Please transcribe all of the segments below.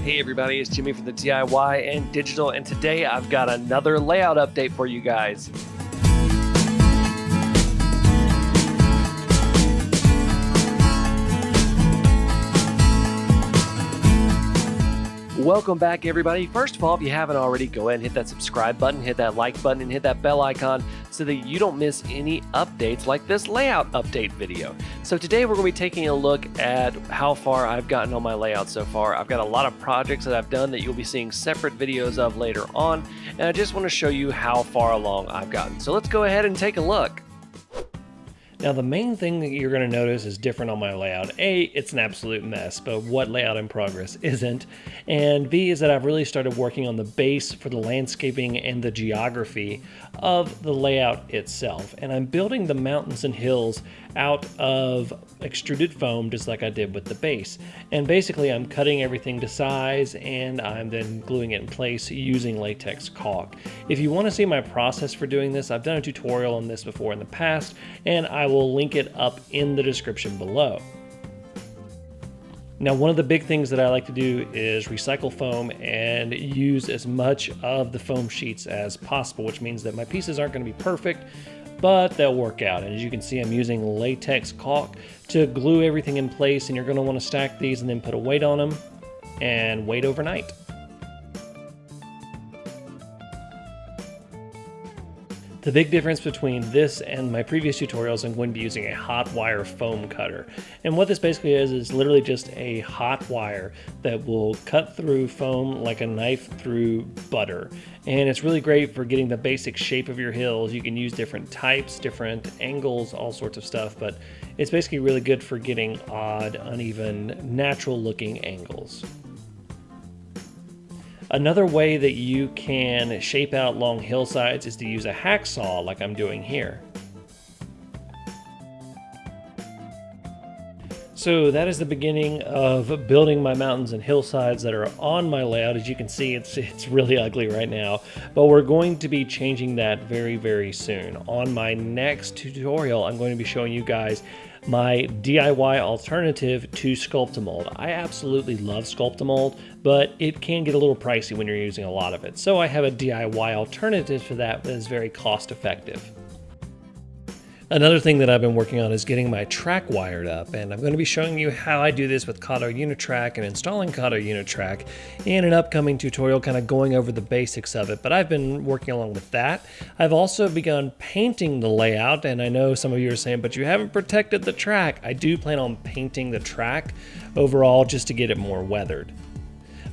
Hey everybody, it's Jimmy from the DIY and Digital, and today I've got another layout update for you guys. Welcome back everybody. First of all, if you haven't already, go ahead and hit that subscribe button, hit that like button, and hit that bell icon so that you don't miss any updates like this layout update video. So today we're going to be taking a look at how far I've gotten on my layout so far. I've got a lot of projects that I've done that you'll be seeing separate videos of later on, and I just want to show you how far along I've gotten. So let's go ahead and take a look. Now the main thing that you're going to notice is different on my layout. A, it's an absolute mess, but what layout in progress isn't? And B is that I've really started working on the base for the landscaping and the geography of the layout itself. And I'm building the mountains and hills out of extruded foam just like I did with the base. And basically I'm cutting everything to size and I'm then gluing it in place using latex caulk. If you want to see my process for doing this, I've done a tutorial on this before in the past, and I will link it up in the description below. Now, one of the big things that I like to do is recycle foam and use as much of the foam sheets as possible, which means that my pieces aren't going to be perfect, but they'll work out. And as you can see, I'm using latex caulk to glue everything in place, and you're going to want to stack these and then put a weight on them and wait overnight. The big difference between this and my previous tutorials, I'm going to be using a hot wire foam cutter. And what this basically is literally just a hot wire that will cut through foam like a knife through butter. And it's really great for getting the basic shape of your hills. You can use different types, different angles, all sorts of stuff, but it's basically really good for getting odd, uneven, natural looking angles. Another way that you can shape out long hillsides is to use a hacksaw like I'm doing here. So that is the beginning of building my mountains and hillsides that are on my layout. As you can see, it's really ugly right now, but we're going to be changing that very, very soon. On my next tutorial, I'm going to be showing you guys my DIY alternative to Sculpt-A-Mold. I absolutely love Sculpt-A-Mold, but it can get a little pricey when you're using a lot of it. So I have a DIY alternative for that is very cost effective. Another thing that I've been working on is getting my track wired up, and I'm going to be showing you how I do this with Kato Unitrack and installing Kato Unitrack in an upcoming tutorial, kind of going over the basics of it, but I've been working along with that. I've also begun painting the layout, and I know some of you are saying, but you haven't protected the track. I do plan on painting the track overall just to get it more weathered.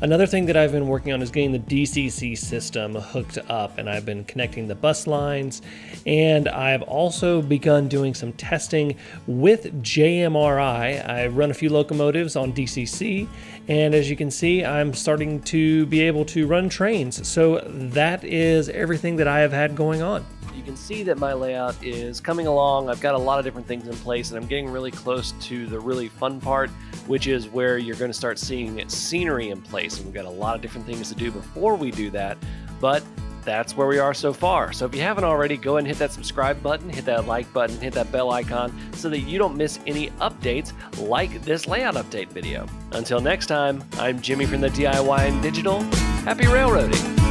Another thing that I've been working on is getting the DCC system hooked up, and I've been connecting the bus lines, and I've also begun doing some testing with JMRI. I've run a few locomotives on DCC, and as you can see, I'm starting to be able to run trains. So that is everything that I have had going on. You can see that my layout is coming along. I've got a lot of different things in place, and I'm getting really close to the really fun part, which is where you're going to start seeing scenery in place. And we've got a lot of different things to do before we do that, but that's where we are so far. So if you haven't already, go ahead and hit that subscribe button, hit that like button, hit that bell icon so that you don't miss any updates like this layout update video. Until next time, I'm Jimmy from the DIY and Digital. Happy railroading!